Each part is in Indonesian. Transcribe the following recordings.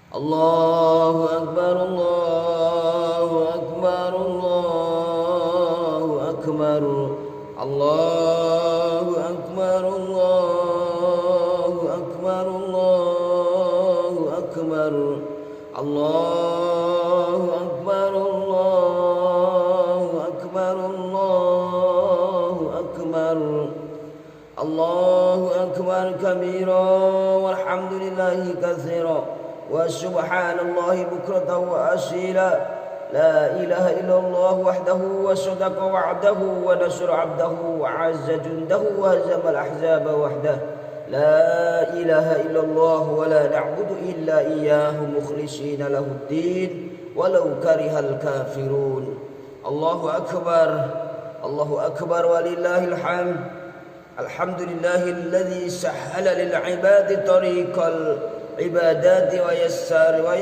Allahu Akbar, Allahu Akbar, Allahu Akbar, Allahu Akbar, Allahu Akbar, Allahu Akbar, Allahu Akbar, Allahu Akbar, Allahu Akbar, Allahu Akbar kabira walhamdulillahi katsira wa subhanallahi bukratan wa asila. La ilaha illallah wahdahu wa sadaqa wa'dahu wa nasra 'abdahu wa 'azza jundahu wa hazama al-ahzaba wahdahu. La ilaha illallah wa la na'budu illa iyyahu mukhlishina lahu-d-din walau karihal kafirun. Allahu akbar, Allahu akbar walillahil hamd. Alhamdulillahilladzi sahhala lil 'ibadi tariqal ibadati wa yassar wa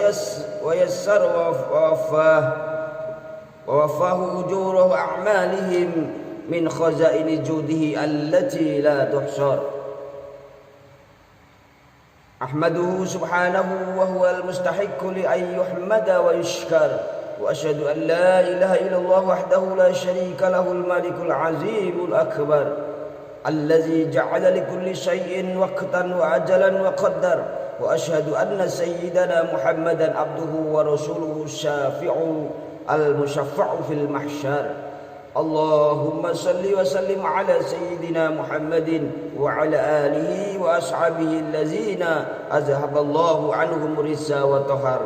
wafahu ujurahu a'malihim min khazaini judihi allati la tuhsar. Ahmaduhu subhanahu wa huwa al-mustahiqqu li an yuhmada wa yushkar wa ashhadu an la ilaha illallah wahdahu la sharika lahu al-malikul azimul akbar alladzi ja'ala li kulli shay'in waqtan wa ajalan wa qaddar. Wa ashhadu anna sayyidana Muhammadan abduhu wa rasuluhu syafi'u al-musyaffa'u fil mahsyar. Allahumma salli wa sallim ala sayyidina Muhammadin wa ala alihi wa ashabihi allazina azhaballahu anhum rissa wa tahar.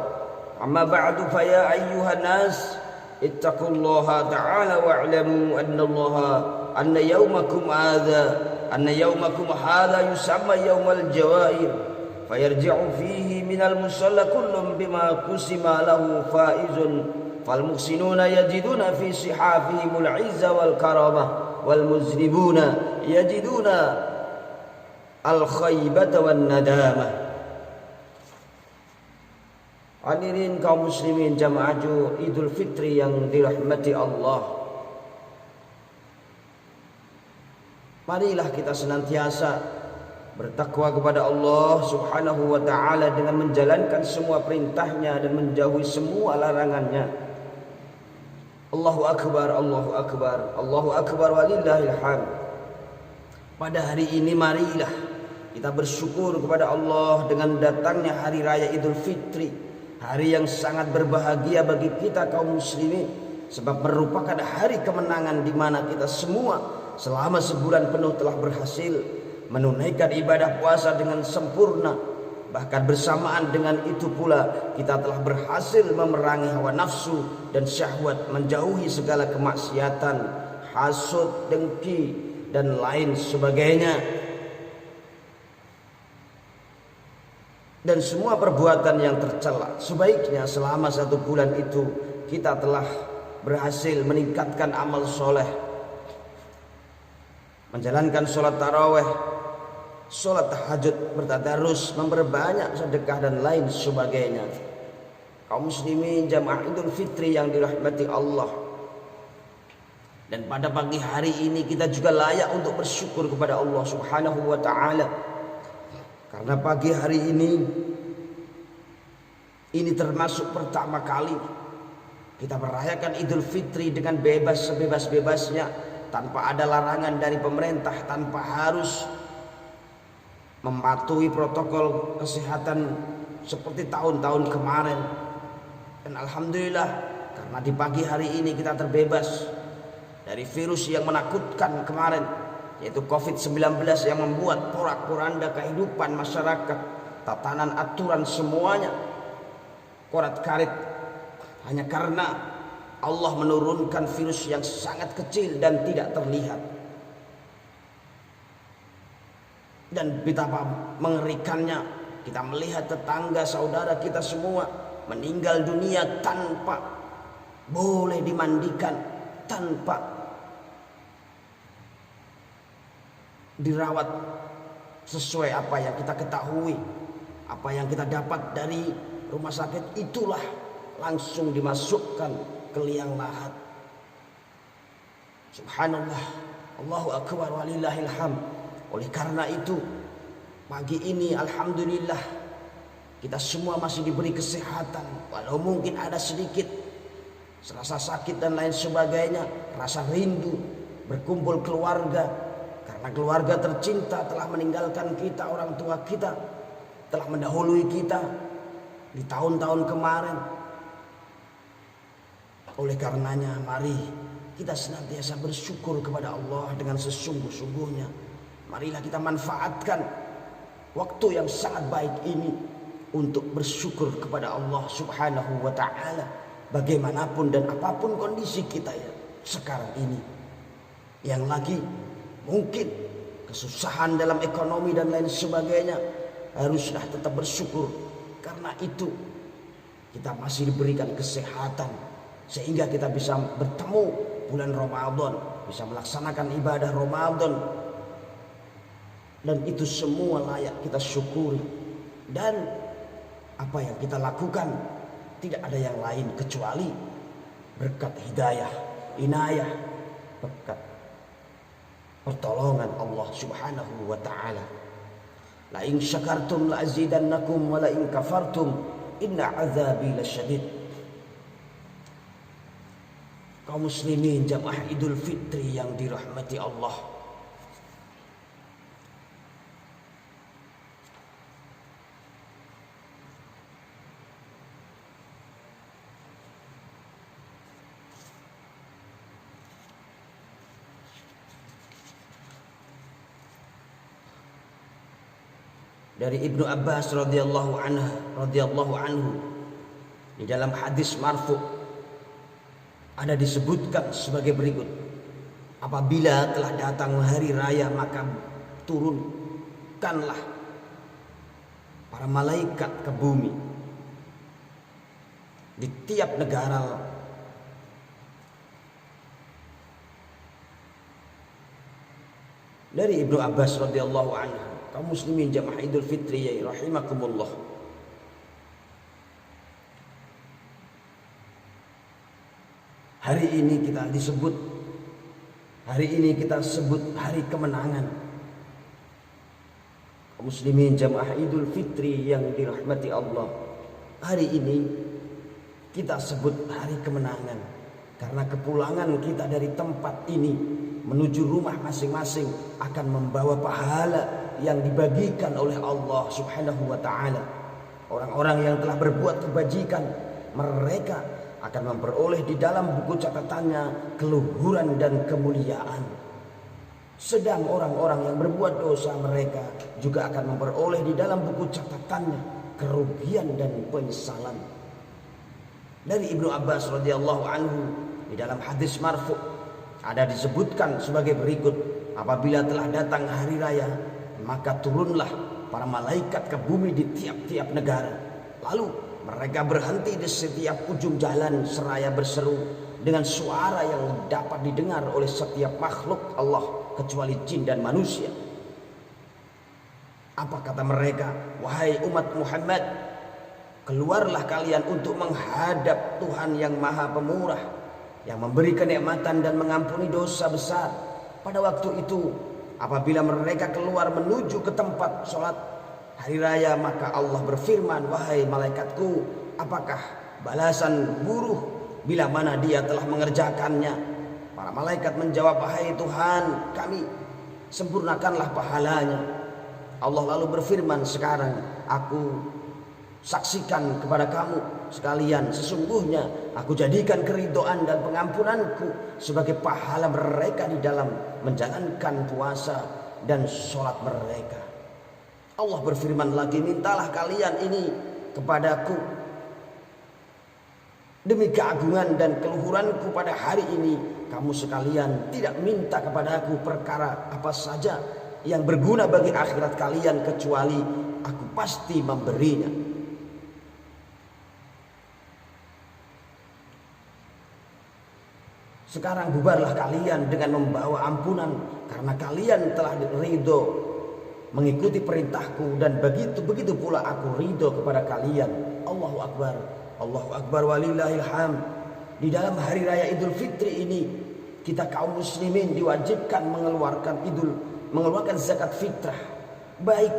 Amma ba'du fa ya ayyuhan nas ittaqullaha ta'ala wa'lamu anna yawmakum hadha yusamma yawmal jawair. Fayarji'u fihi minal musalla kullum bima kusima lahu faizun. Falmuhsinuna yajiduna fi sihafihimul izza wal karamah, wal muznibuna yajiduna al khaybata wan nadamah. Hadirin kaum muslimin jamaah Idul Fitri yang dirahmati Allah, marilah kita senantiasa bertakwa kepada Allah subhanahu wa ta'ala dengan menjalankan semua perintahnya dan menjauhi semua larangannya. Allahu Akbar, Allahu Akbar, Allahu Akbar walillahil hamd. Pada hari ini marilah kita bersyukur kepada Allah dengan datangnya hari raya Idul Fitri, hari yang sangat berbahagia bagi kita kaum muslimin, sebab merupakan hari kemenangan di mana kita semua selama sebulan penuh telah berhasil menunaikan ibadah puasa dengan sempurna. Bahkan bersamaan dengan itu pula kita telah berhasil memerangi hawa nafsu dan syahwat, menjauhi segala kemaksiatan, hasud, dengki dan lain sebagainya. Dan semua perbuatan yang tercela. Sebaiknya selama 1 bulan itu kita telah berhasil meningkatkan amal soleh, menjalankan sholat taraweh, sholat tahajud, bertadarus, memperbanyak sedekah dan lain sebagainya. Kaum muslimin jamaah Idul Fitri yang dirahmati Allah. Dan pada pagi hari ini kita juga layak untuk bersyukur kepada Allah subhanahu wa ta'ala. Karena pagi hari ini termasuk pertama kali kita merayakan Idul Fitri dengan bebas sebebas-bebasnya, tanpa ada larangan dari pemerintah, tanpa harus mematuhi protokol kesehatan seperti tahun-tahun kemarin. Dan alhamdulillah, karena di pagi hari ini kita terbebas dari virus yang menakutkan kemarin, yaitu COVID-19 yang membuat porak-poranda kehidupan masyarakat, tatanan aturan semuanya korat-karit, hanya karena Allah menurunkan virus yang sangat kecil dan tidak terlihat. Dan betapa mengerikannya kita melihat tetangga saudara kita semua meninggal dunia tanpa boleh dimandikan, tanpa dirawat sesuai apa yang kita ketahui, apa yang kita dapat dari rumah sakit, itulah langsung dimasukkan ke liang lahat. Subhanallah, Allahu Akbar walillahil hamd. Oleh karena itu pagi ini alhamdulillah Kita semua masih diberi kesehatan, walau mungkin ada sedikit serasa sakit dan lain sebagainya, rasa rindu berkumpul keluarga, karena keluarga tercinta telah meninggalkan kita, orang tua kita telah mendahului kita di tahun-tahun kemarin. Oleh karenanya mari kita senantiasa bersyukur kepada Allah dengan sesungguh-sungguhnya. Marilah kita manfaatkan waktu yang sangat baik ini untuk bersyukur kepada Allah Subhanahu wa ta'ala, bagaimanapun dan apapun kondisi kita ya sekarang ini. Yang lagi mungkin kesusahan dalam ekonomi dan lain sebagainya, haruslah tetap bersyukur. Karena itu kita masih diberikan kesehatan sehingga kita bisa bertemu bulan Ramadan, bisa melaksanakan ibadah Ramadan, dan itu semua layak kita syukuri. Dan apa yang kita lakukan tidak ada yang lain kecuali berkat hidayah, inayah, berkat pertolongan Allah Subhanahu wa ta'ala. La in syakartum la azidannakum wa la in kafartum inna azabi lasyadid. Kaum muslimin jamaah Idul Fitri yang dirahmati Allah, dari Ibnu Abbas radhiyallahu anhu di dalam hadis marfu ada disebutkan sebagai berikut: apabila telah datang hari raya maka turunkanlah para malaikat ke bumi di tiap negara dari Ibnu Abbas radhiyallahu anhu. Kaum muslimin jamaah Idul Fitri ya rahimakumullah, hari ini kita sebut hari kemenangan. Kaum muslimin jamaah Idul Fitri yang dirahmati Allah, hari ini kita sebut hari kemenangan karena kepulangan kita dari tempat ini menuju rumah masing-masing akan membawa pahala yang dibagikan oleh Allah Subhanahu wa ta'ala. Orang-orang yang telah berbuat kebajikan, mereka akan memperoleh di dalam buku catatannya keluhuran dan kemuliaan. Sedang orang-orang yang berbuat dosa, mereka juga akan memperoleh di dalam buku catatannya kerugian dan penyesalan. Dari Ibnu Abbas radhiyallahu anhu di dalam hadis marfu ada disebutkan sebagai berikut: apabila telah datang hari raya maka turunlah para malaikat ke bumi di tiap-tiap negara. Lalu mereka berhenti di setiap ujung jalan seraya berseru dengan suara yang dapat didengar oleh setiap makhluk Allah kecuali jin dan manusia. Apa kata mereka? Wahai umat Muhammad, keluarlah kalian untuk menghadap Tuhan yang Maha Pemurah, yang memberi kenikmatan dan mengampuni dosa besar. Pada waktu itu apabila mereka keluar menuju ke tempat sholat hari raya, maka Allah berfirman, wahai malaikatku, apakah balasan buruh bila mana dia telah mengerjakannya? Para malaikat menjawab, wahai Tuhan kami, sempurnakanlah pahalanya. Allah lalu berfirman, sekarang aku saksikan kepada kamu sekalian, sesungguhnya aku jadikan keridhaan dan pengampunanku sebagai pahala mereka di dalam menjalankan puasa dan sholat mereka. Allah berfirman lagi, mintalah kalian ini kepadaku demi keagungan dan keluhuranku pada hari ini. Kamu sekalian tidak minta kepadaku perkara apa saja yang berguna bagi akhirat kalian, kecuali aku pasti memberinya. Sekarang bubarlah kalian dengan membawa ampunan, karena kalian telah ridho mengikuti perintahku, dan begitu pula aku ridho kepada kalian. Allahu Akbar, Allahu Akbar walillahil hamd. Di dalam hari raya Idul Fitri ini kita kaum muslimin diwajibkan mengeluarkan zakat fitrah, baik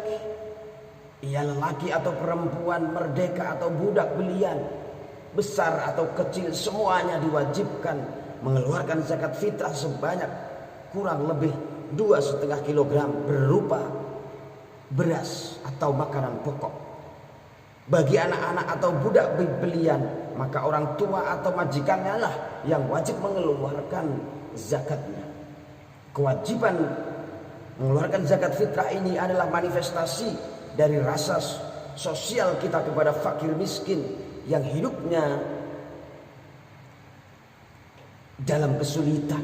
ia lelaki atau perempuan, merdeka atau budak belian, besar atau kecil, semuanya diwajibkan mengeluarkan zakat fitrah sebanyak kurang lebih 2,5 kilogram berupa beras atau makanan pokok. Bagi anak-anak atau budak belian, maka orang tua atau majikannya lah yang wajib mengeluarkan zakatnya. Kewajiban mengeluarkan zakat fitrah ini adalah manifestasi dari rasa sosial kita kepada fakir miskin yang hidupnya dalam kesulitan.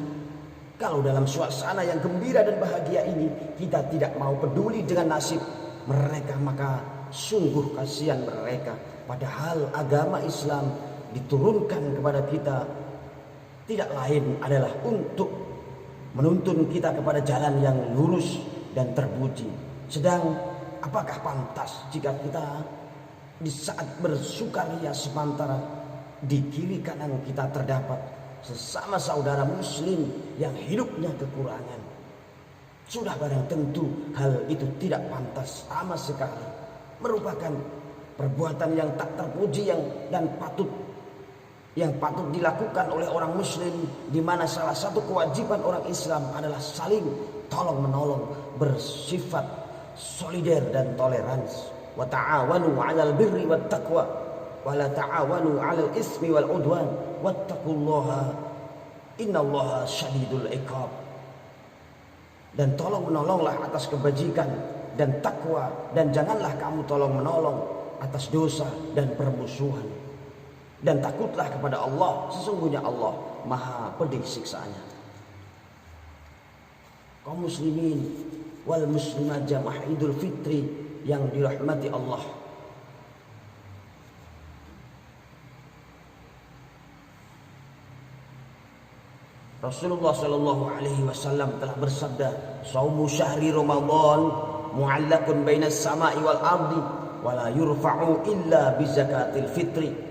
Kalau dalam suasana yang gembira dan bahagia ini kita tidak mau peduli dengan nasib mereka, maka sungguh kasihan mereka. Padahal agama Islam diturunkan kepada kita tidak lain adalah untuk menuntun kita kepada jalan yang lurus dan terpuji. Sedang apakah pantas jika kita di saat bersukaria sementara di kiri kanan kita terdapat sesama saudara muslim yang hidupnya kekurangan? Sudah barang tentu hal itu tidak pantas sama sekali, merupakan perbuatan yang tak terpuji dan patut dilakukan oleh orang muslim, di mana salah satu kewajiban orang Islam adalah saling tolong menolong, bersifat solider dan toleransi. Wa ta'awanu 'alal birri wat taqwa wa la ta'awanu 'alal ismi wal 'udwan wattaqullaha innallaha syadidul iqab. Dan tolong menolonglah atas kebajikan dan takwa, dan janganlah kamu tolong menolong atas dosa dan permusuhan. Dan takutlah kepada Allah, sesungguhnya Allah Maha pedih siksaannya. Kaum muslimin wal muslimat jamaah Idul Fitri yang dirahmati Allah. Rasulullah sallallahu alaihi wasallam telah bersabda, "Shaumu syahri Ramadan mu'allaqun bainas sama'i wal ardi wa la yurfa'u illa bi zakatil fitri."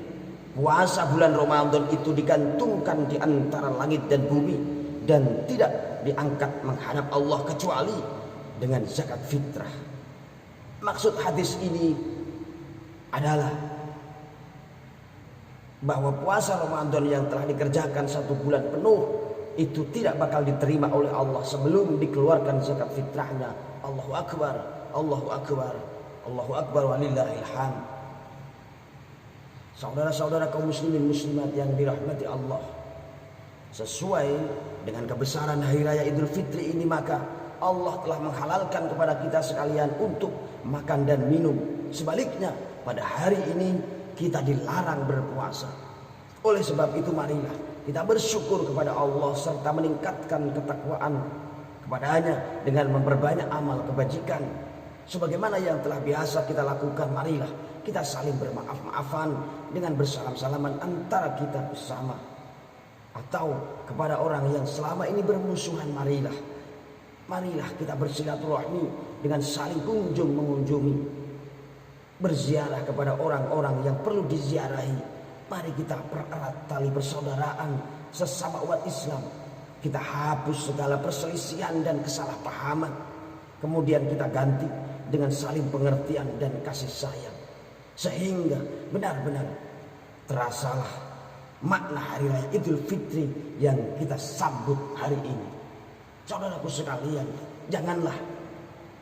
Puasa bulan Ramadan itu digantungkan di antara langit dan bumi dan tidak diangkat menghadap Allah kecuali dengan zakat fitrah. Maksud hadis ini adalah bahwa puasa Ramadan yang telah dikerjakan 1 bulan penuh itu tidak bakal diterima oleh Allah sebelum dikeluarkan zakat fitrahnya. Allahu Akbar, Allahu Akbar, Allahu Akbar walillahil hamd. Saudara-saudara kaum muslimin muslimat yang dirahmati Allah, sesuai dengan kebesaran hari raya Idul Fitri ini, maka Allah telah menghalalkan kepada kita sekalian untuk makan dan minum. Sebaliknya pada hari ini kita dilarang berpuasa. Oleh sebab itu marilah kita bersyukur kepada Allah serta meningkatkan ketakwaan kepadanya dengan memperbanyak amal kebajikan. Sebagaimana yang telah biasa kita lakukan, marilah kita saling bermaaf-maafan dengan bersalam-salaman antara kita bersama. Atau kepada orang yang selama ini bermusuhan, marilah kita bersilaturahmi dengan saling kunjung mengunjungi, berziarah kepada orang-orang yang perlu diziarahi. Mari kita pererat tali persaudaraan sesama umat Islam. Kita hapus segala perselisihan dan kesalahpahaman, kemudian kita ganti dengan saling pengertian dan kasih sayang, sehingga benar-benar terasalah makna hari raya Idul Fitri yang kita sambut hari ini. Saudaraku sekalian, janganlah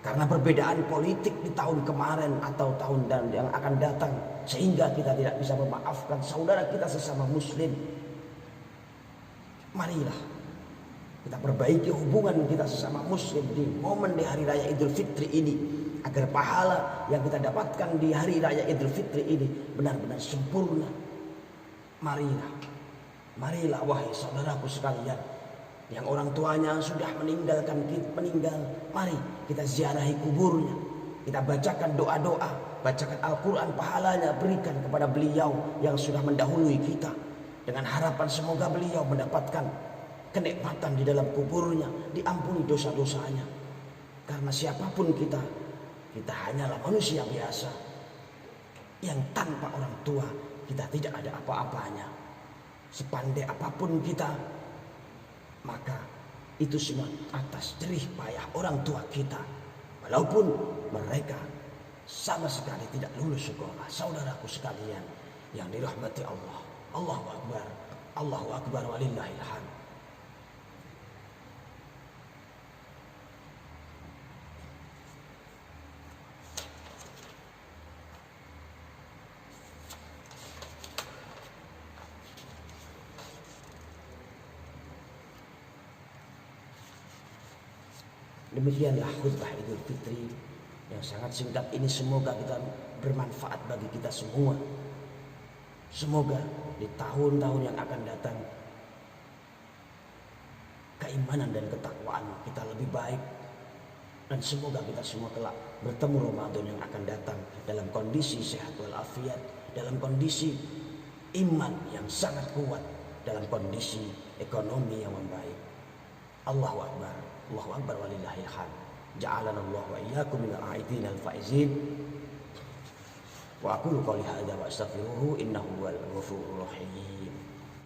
karena perbedaan politik di tahun kemarin atau tahun yang akan datang sehingga kita tidak bisa memaafkan saudara kita sesama muslim. Marilah kita perbaiki hubungan kita sesama muslim di momen di hari raya Idul Fitri ini, agar pahala yang kita dapatkan di hari raya Idul Fitri ini benar-benar sempurna. Marilah wahai saudaraku sekalian, yang orang tuanya sudah meninggal, mari kita ziarahi kuburnya, kita bacakan doa-doa, bacakan Al-Quran, pahalanya berikan kepada beliau yang sudah mendahului kita, dengan harapan semoga beliau mendapatkan kenikmatan di dalam kuburnya, diampuni dosa-dosanya. Karena siapapun kita hanyalah manusia biasa yang tanpa orang tua kita tidak ada apa-apanya. Sepandai apapun kita, maka itu semua atas jerih payah orang tua kita. Walaupun mereka sama sekali tidak lulus sekolah. Saudaraku sekalian yang dirahmati Allah. Allahu Akbar. Allahu Akbar walillahil hamd. Demikianlah khutbah Idul Fitri yang sangat singkat ini, semoga kita bermanfaat bagi kita semua. Semoga di tahun-tahun yang akan datang keimanan dan ketakwaan kita lebih baik, dan semoga kita semua kelak bertemu Ramadan yang akan datang dalam kondisi sehat walafiat, dalam kondisi iman yang sangat kuat, dalam kondisi ekonomi yang membaik. Allahu Akbar. Allahu Akbar walillahil hamd. Ja'alana Allah wa iyyakum minal aidin al-faizin. Wa aqulu qouli hadza wa astaghfiruhu innahu huwal ghafurur rahim.